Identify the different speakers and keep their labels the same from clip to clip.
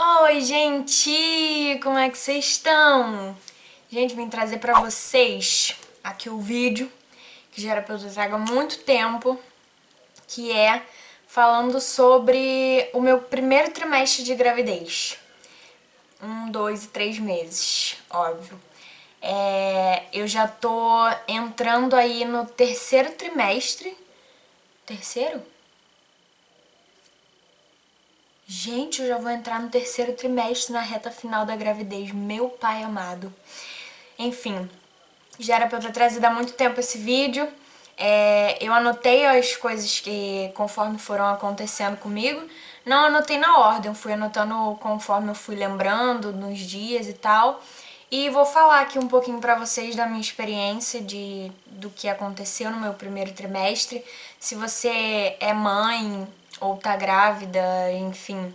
Speaker 1: Oi, gente! Como é que vocês estão? Gente, vim trazer pra vocês aqui o vídeo que já era pra eu trazer há muito tempo, que é falando sobre o meu primeiro trimestre de gravidez. 2 e 3 meses, óbvio. Eu já tô entrando aí no terceiro trimestre. Terceiro? Gente, eu já vou entrar no terceiro trimestre, na reta final da gravidez. Meu pai amado. Enfim, já era pra eu ter trazido há muito tempo esse vídeo. Eu anotei as coisas que conforme foram acontecendo comigo. Não anotei na ordem, fui anotando conforme eu fui lembrando, nos dias e tal. E vou falar aqui um pouquinho pra vocês da minha experiência do que aconteceu no meu primeiro trimestre. Se você é mãe ou tá grávida, enfim,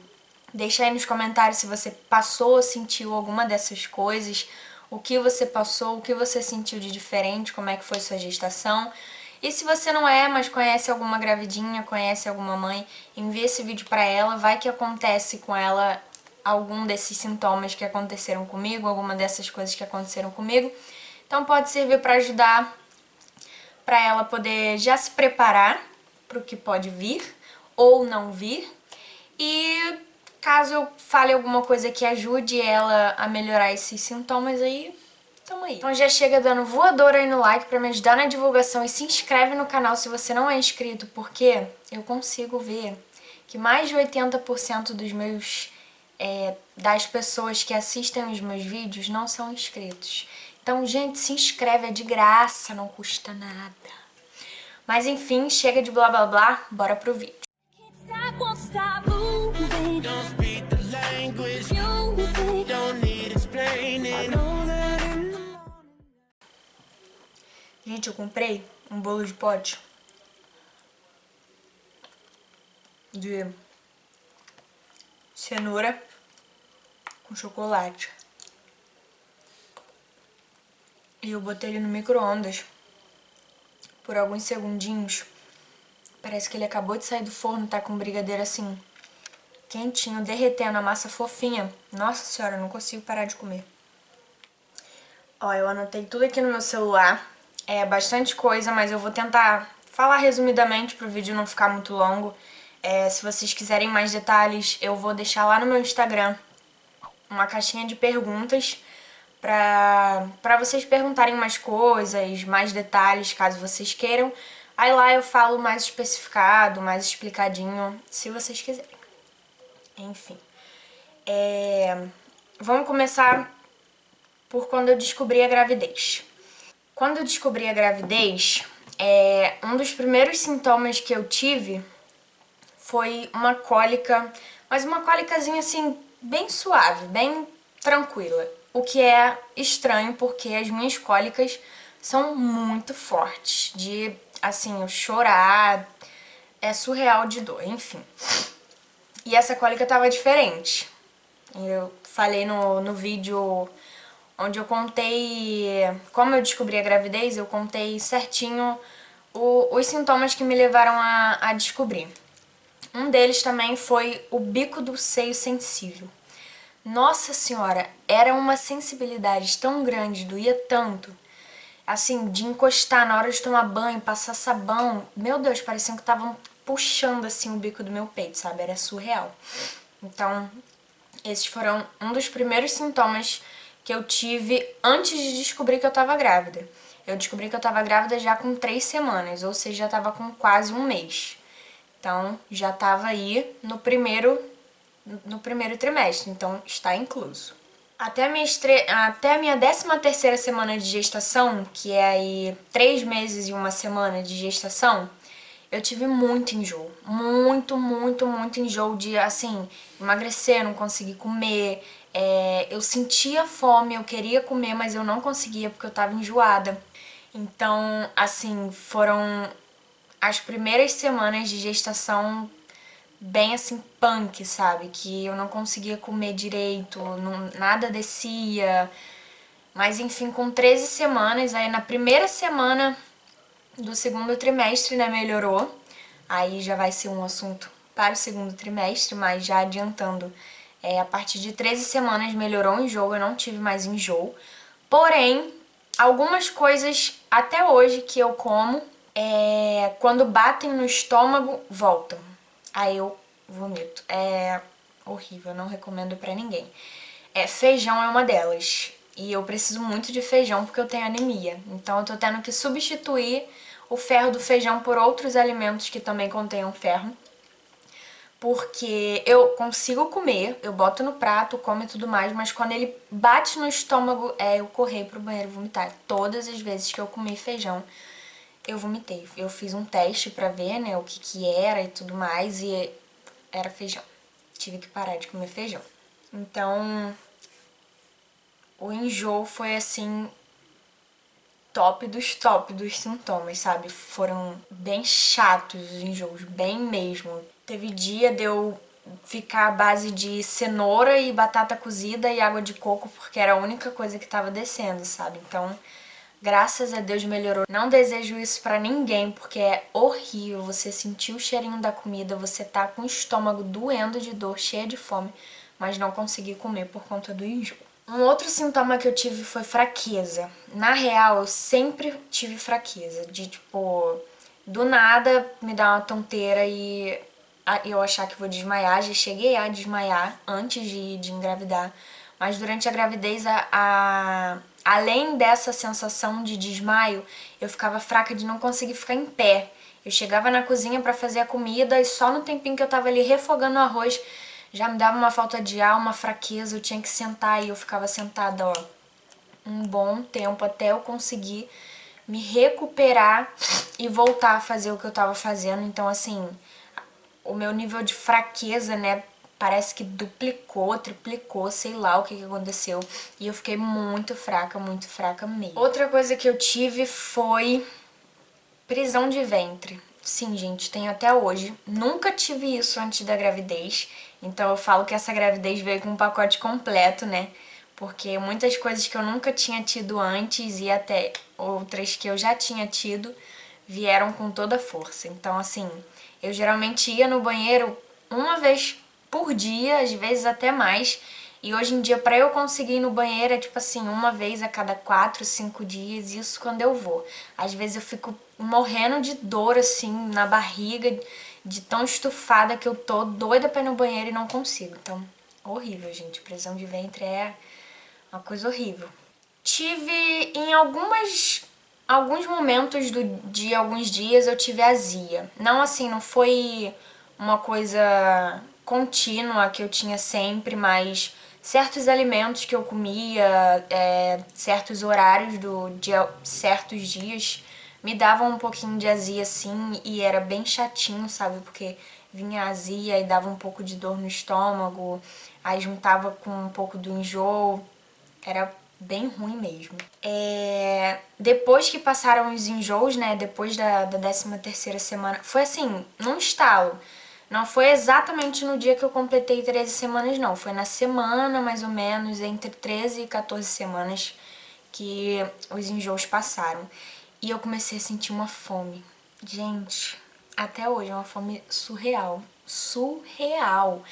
Speaker 1: deixa aí nos comentários se você passou ou sentiu alguma dessas coisas, o que você passou, o que você sentiu de diferente, como é que foi sua gestação. E se você não é, mas conhece alguma gravidinha, conhece alguma mãe, envia esse vídeo pra ela, vai que acontece com ela algum desses sintomas que aconteceram comigo, alguma dessas coisas que aconteceram comigo. Então pode servir pra ajudar, pra ela poder já se preparar pro que pode vir ou não vir. E caso eu fale alguma coisa que ajude ela a melhorar esses sintomas aí, tamo aí. Então já chega dando voadora aí no like pra me ajudar na divulgação e se inscreve no canal se você não é inscrito, porque eu consigo ver que mais de 80% das pessoas que assistem os meus vídeos não são inscritos. Então, gente, se inscreve, é de graça, não custa nada. Mas enfim, chega de blá blá blá, bora pro vídeo. Gente, eu comprei um bolo de pote de cenoura com chocolate. E eu botei ele no micro-ondas por alguns segundinhos. Parece que ele acabou de sair do forno, tá com brigadeiro assim, quentinho, derretendo, a massa fofinha. Nossa senhora, eu não consigo parar de comer. Ó, eu anotei tudo aqui no meu celular. É bastante coisa, mas eu vou tentar falar resumidamente pro vídeo não ficar muito longo. Se vocês quiserem mais detalhes, eu vou deixar lá no meu Instagram uma caixinha de perguntas pra vocês perguntarem mais coisas, mais detalhes, caso vocês queiram. Aí lá eu falo mais especificado, mais explicadinho, se vocês quiserem. Enfim. Vamos começar por quando eu descobri a gravidez. Quando eu descobri a gravidez, um dos primeiros sintomas que eu tive foi uma cólica, mas uma cólicazinha assim, bem suave, bem tranquila. O que é estranho porque as minhas cólicas são muito fortes, de assim, eu chorar, é surreal de dor, enfim. E essa cólica tava diferente. Eu falei no vídeo onde eu contei como eu descobri a gravidez, eu contei certinho os sintomas que me levaram a descobrir. Um deles também foi o bico do seio sensível. Nossa senhora, era uma sensibilidade tão grande, doía tanto. Assim, de encostar na hora de tomar banho, passar sabão. Meu Deus, parecia que estavam puxando assim o bico do meu peito, sabe? Era surreal. Então, esses foram um dos primeiros sintomas que eu tive antes de descobrir que eu tava grávida. Eu descobri que eu tava grávida já com 3 semanas, ou seja, já tava com quase um mês. Então, já tava aí no primeiro trimestre, então está incluso. Até a minha 13ª semana de gestação, que é aí 3 meses e uma semana de gestação, eu tive muito enjoo. Muito, muito, muito enjoo de, assim, emagrecer, não conseguir comer. Eu sentia fome, eu queria comer, mas eu não conseguia porque eu tava enjoada. Então, assim, foram as primeiras semanas de gestação bem assim punk, sabe? Que eu não conseguia comer direito, nada descia. Mas enfim, com 13 semanas, aí na primeira semana do segundo trimestre, né, melhorou. Aí já vai ser um assunto para o segundo trimestre, mas já adiantando, A partir de 13 semanas melhorou o enjoo, eu não tive mais enjoo. Porém, algumas coisas até hoje que eu como, quando batem no estômago, voltam. Aí eu vomito. É horrível, não recomendo pra ninguém. Feijão é uma delas. E eu preciso muito de feijão porque eu tenho anemia. Então eu tô tendo que substituir o ferro do feijão por outros alimentos que também contenham ferro. Porque eu consigo comer, eu boto no prato, como e tudo mais, mas quando ele bate no estômago, eu correr pro banheiro vomitar. Todas as vezes que eu comi feijão, eu vomitei. Eu fiz um teste pra ver, né, o que era e tudo mais, e era feijão. Tive que parar de comer feijão. Então, o enjoo foi assim, top dos sintomas, sabe? Foram bem chatos os enjoos, bem mesmo. Teve dia de eu ficar à base de cenoura e batata cozida e água de coco, porque era a única coisa que tava descendo, sabe? Então, graças a Deus melhorou. Não desejo isso pra ninguém, porque é horrível você sentir o cheirinho da comida, você tá com o estômago doendo de dor, cheia de fome, mas não conseguir comer por conta do enjoo. Um outro sintoma que eu tive foi fraqueza. Na real, eu sempre tive fraqueza, de tipo, do nada me dar uma tonteira e eu achar que vou desmaiar. Já cheguei a desmaiar antes de engravidar, mas durante a gravidez, além dessa sensação de desmaio, eu ficava fraca de não conseguir ficar em pé. Eu chegava na cozinha pra fazer a comida e só no tempinho que eu tava ali refogando o arroz, já me dava uma falta de ar, uma fraqueza, eu tinha que sentar e eu ficava sentada, ó, um bom tempo até eu conseguir me recuperar e voltar a fazer o que eu tava fazendo. Então, assim, o meu nível de fraqueza, né, parece que duplicou, triplicou, sei lá o que aconteceu. E eu fiquei muito fraca mesmo. Outra coisa que eu tive foi prisão de ventre. Sim, gente, tenho até hoje. Nunca tive isso antes da gravidez. Então eu falo que essa gravidez veio com um pacote completo, né? Porque muitas coisas que eu nunca tinha tido antes e até outras que eu já tinha tido vieram com toda a força. Então, assim, eu geralmente ia no banheiro uma vez por dia, às vezes até mais. E hoje em dia, pra eu conseguir ir no banheiro, é tipo assim, uma vez a cada 4, 5 dias, isso quando eu vou. Às vezes eu fico morrendo de dor, assim, na barriga, de tão estufada que eu tô, doida pra ir no banheiro e não consigo. Então, horrível, gente. Prisão de ventre é uma coisa horrível. Tive em alguns momentos de alguns dias eu tive azia. Não assim, não foi uma coisa contínua que eu tinha sempre, mas certos alimentos que eu comia, certos horários do dia, certos dias me davam um pouquinho de azia assim e era bem chatinho, sabe? Porque vinha azia e dava um pouco de dor no estômago, aí juntava com um pouco do enjoo, era bem ruim mesmo. Depois que passaram os enjoos, né, depois da 13ª semana, foi assim, num estalo. Não foi exatamente no dia que eu completei 13 semanas, não. Foi na semana, mais ou menos, entre 13 e 14 semanas que os enjoos passaram. E eu comecei a sentir uma fome. Gente, até hoje é uma fome surreal. Surreal.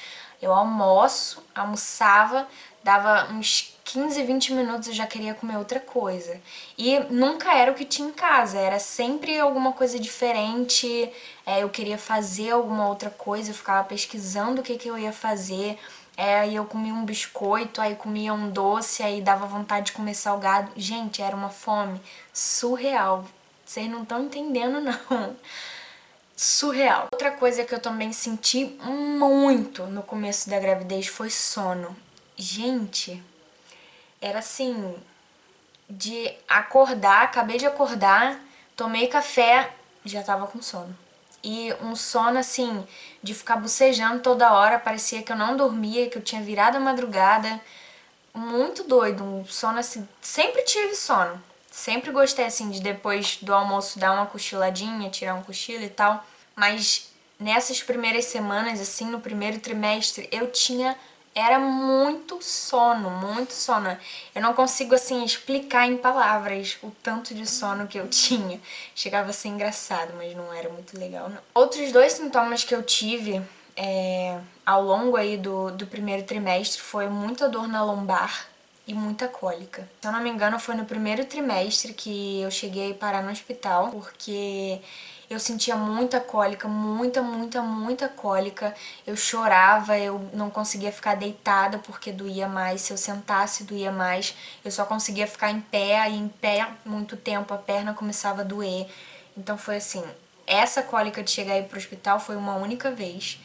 Speaker 1: Eu almoçava, dava uns 15, 20 minutos eu já queria comer outra coisa. E nunca era o que tinha em casa, era sempre alguma coisa diferente. Eu queria fazer alguma outra coisa, eu ficava pesquisando o que eu ia fazer. Aí eu comia um biscoito, aí comia um doce, aí dava vontade de comer salgado. Gente, era uma fome surreal. Vocês não estão entendendo, não. Surreal. Outra coisa que eu também senti muito no começo da gravidez foi sono. Gente, era assim, de acordar, acabei de acordar, tomei café, já tava com sono. E um sono assim, de ficar bocejando toda hora, parecia que eu não dormia, que eu tinha virado a madrugada. Muito doido, um sono assim, sempre tive sono. Sempre gostei assim de depois do almoço dar uma cochiladinha, tirar um cochilo e tal. Mas nessas primeiras semanas, assim, no primeiro trimestre, era muito sono, muito sono. Eu não consigo, assim, explicar em palavras o tanto de sono que eu tinha. Chegava a ser engraçado, mas não era muito legal, não. Outros dois sintomas que eu tive ao longo aí do primeiro trimestre foi muita dor na lombar e muita cólica. Se eu não me engano, foi no primeiro trimestre que eu cheguei a parar no hospital, porque eu sentia muita cólica, muita cólica. Eu chorava, eu não conseguia ficar deitada porque doía mais. Se eu sentasse, doía mais. Eu só conseguia ficar em pé, e em pé muito tempo a perna começava a doer. Então foi assim, essa cólica de chegar aí pro hospital foi uma única vez.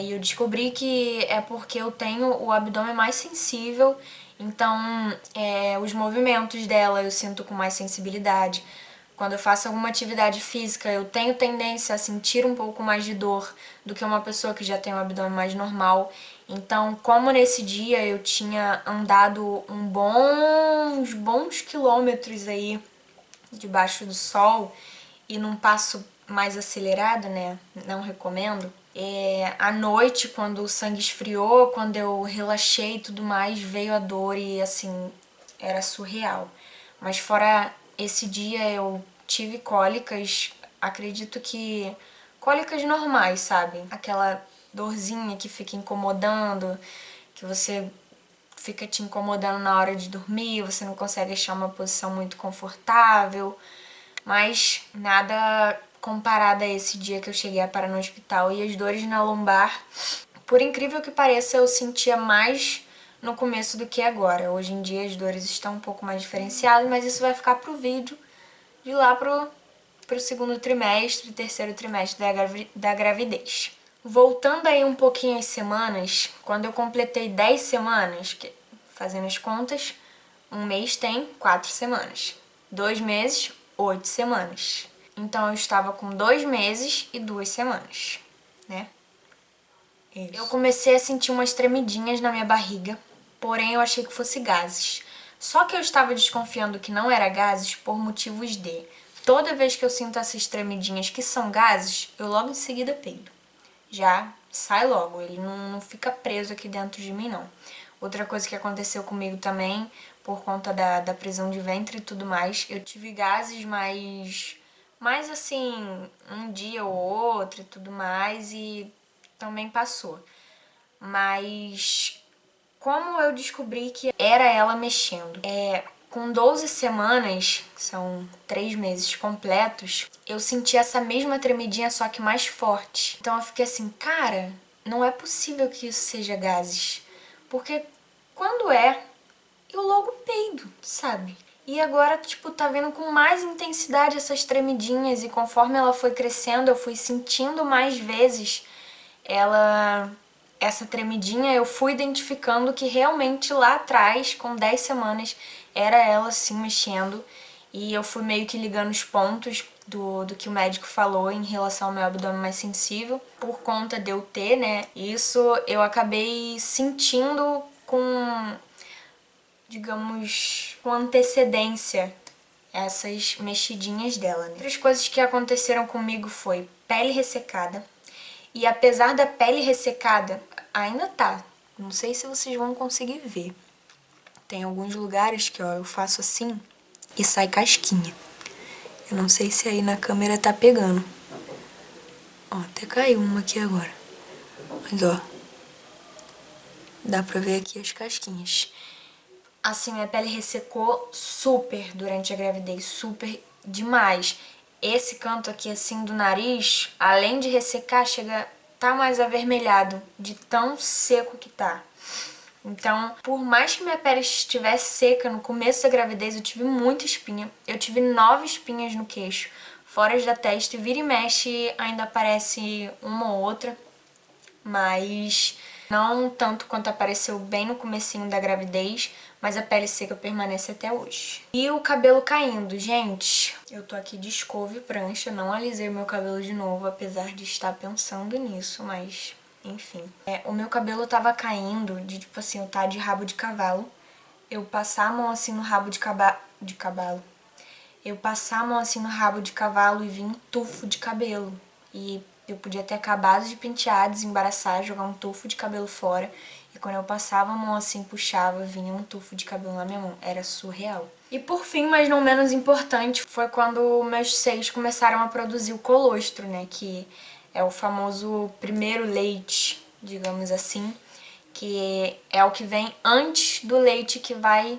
Speaker 1: E eu descobri que é porque eu tenho o abdômen mais sensível, então os movimentos dela eu sinto com mais sensibilidade. Quando eu faço alguma atividade física, eu tenho tendência a sentir um pouco mais de dor do que uma pessoa que já tem um abdômen mais normal. Então, como nesse dia eu tinha andado uns bons quilômetros aí debaixo do sol e num passo mais acelerado, né? Não recomendo. À noite, quando o sangue esfriou, quando eu relaxei e tudo mais, veio a dor e assim, era surreal. Mas fora esse dia eu tive cólicas, acredito que cólicas normais, sabe? Aquela dorzinha que fica incomodando, que você fica te incomodando na hora de dormir, você não consegue achar uma posição muito confortável, mas nada comparado a esse dia que eu cheguei a parar no hospital. E as dores na lombar, por incrível que pareça, eu sentia mais no começo do que agora. Hoje em dia as dores estão um pouco mais diferenciadas, mas isso vai ficar pro vídeo de lá pro segundo trimestre, terceiro trimestre da gravidez. Voltando aí um pouquinho as semanas, quando eu completei 10 semanas, fazendo as contas, um mês tem 4 semanas. 2 meses, 8 semanas. Então eu estava com 2 meses e 2 semanas, né? Isso. Eu comecei a sentir umas tremidinhas na minha barriga, porém eu achei que fosse gases. Só que eu estava desconfiando que não era gases por motivos de... Toda vez que eu sinto essas tremidinhas que são gases, eu logo em seguida peido. Já sai logo, ele não fica preso aqui dentro de mim, não. Outra coisa que aconteceu comigo também, por conta da prisão de ventre e tudo mais, eu tive gases mais assim, um dia ou outro e tudo mais, e também passou. Mas como eu descobri que era ela mexendo? Com 12 semanas, são 3 meses completos, eu senti essa mesma tremidinha, só que mais forte. Então eu fiquei assim, cara, não é possível que isso seja gases. Porque quando eu logo peido, sabe? E agora, tipo, tá vendo com mais intensidade essas tremidinhas, e conforme ela foi crescendo, eu fui sentindo mais vezes essa tremidinha, eu fui identificando que realmente lá atrás, com 10 semanas, era ela sim mexendo. E eu fui meio que ligando os pontos do que o médico falou em relação ao meu abdômen mais sensível. Por conta de eu ter, né, isso, eu acabei sentindo com, digamos, com antecedência essas mexidinhas dela, né? Outras coisas que aconteceram comigo foi pele ressecada. E apesar da pele ressecada, ainda tá. Não sei se vocês vão conseguir ver. Tem alguns lugares que, ó, eu faço assim e sai casquinha. Eu não sei se aí na câmera tá pegando. Ó, até caiu uma aqui agora. Mas, ó, dá pra ver aqui as casquinhas. Assim, minha pele ressecou super durante a gravidez, super demais. Esse canto aqui, assim, do nariz, além de ressecar, tá mais avermelhado de tão seco que tá. Então, por mais que minha pele estivesse seca no começo da gravidez, eu tive muita espinha. Eu tive 9 espinhas no queixo, fora as da testa, e vira e mexe ainda aparece uma ou outra, mas não tanto quanto apareceu bem no comecinho da gravidez, mas a pele seca permanece até hoje. E o cabelo caindo, gente, eu tô aqui de escova e prancha, não alisei o meu cabelo de novo, apesar de estar pensando nisso, mas enfim. O meu cabelo tava caindo de, tipo assim, eu tá de rabo de cavalo, eu passar a mão assim no rabo de cavalo. Eu passar a mão assim no rabo de cavalo e vir um tufo de cabelo. E eu podia ter acabado de pentear, desembaraçar, jogar um tufo de cabelo fora. E quando eu passava a mão assim, puxava, vinha um tufo de cabelo na minha mão. Era surreal. E por fim, mas não menos importante, foi quando meus seios começaram a produzir o colostro, né? Que É o famoso primeiro leite, digamos assim, que é o que vem antes do leite que vai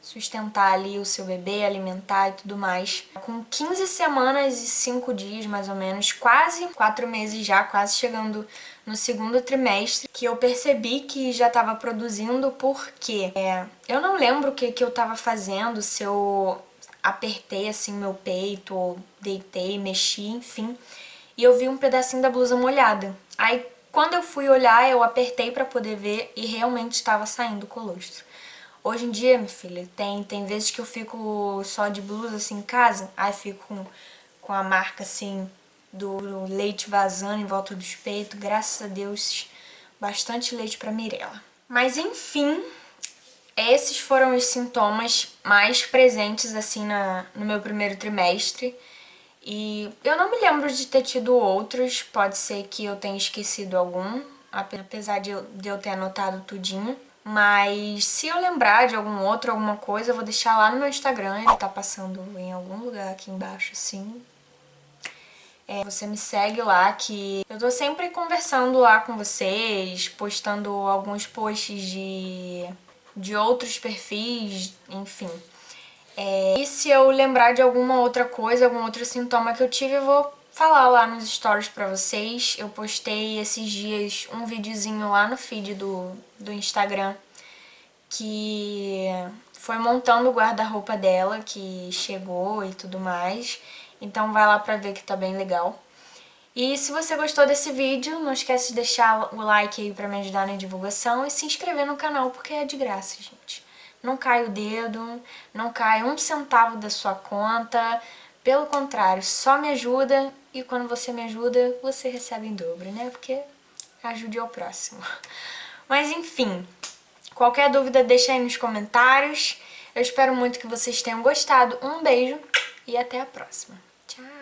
Speaker 1: sustentar ali o seu bebê, alimentar e tudo mais. Com 15 semanas e 5 dias, mais ou menos, quase 4 meses já, quase chegando no segundo trimestre, que eu percebi que já estava produzindo, porque eu não lembro o que eu estava fazendo, se eu apertei assim meu peito, ou deitei, mexi, enfim, e eu vi um pedacinho da blusa molhada. Aí, quando eu fui olhar, eu apertei pra poder ver e realmente estava saindo o colostro. Hoje em dia, minha filha, tem vezes que eu fico só de blusa assim em casa, aí fico com a marca assim do leite vazando em volta dos peitos. Graças a Deus, bastante leite pra Mirella. Mas enfim, esses foram os sintomas mais presentes assim no meu primeiro trimestre. E eu não me lembro de ter tido outros, pode ser que eu tenha esquecido algum, apesar de eu ter anotado tudinho. Mas se eu lembrar de algum outro, alguma coisa, eu vou deixar lá no meu Instagram, ele tá passando em algum lugar aqui embaixo, assim. Você me segue lá, que eu tô sempre conversando lá com vocês, postando alguns posts de outros perfis, enfim. E se eu lembrar de alguma outra coisa, algum outro sintoma que eu tive, eu vou falar lá nos stories pra vocês. Eu postei esses dias um videozinho lá no feed do Instagram que foi montando o guarda-roupa dela, que chegou e tudo mais. Então vai lá pra ver que tá bem legal. E se você gostou desse vídeo, não esquece de deixar o like aí pra me ajudar na divulgação e se inscrever no canal, porque é de graça, gente. Não cai o dedo, não cai um centavo da sua conta. Pelo contrário, só me ajuda e quando você me ajuda, você recebe em dobro, né? Porque ajude ao próximo. Mas enfim, qualquer dúvida deixa aí nos comentários. Eu espero muito que vocês tenham gostado. Um beijo e até a próxima. Tchau!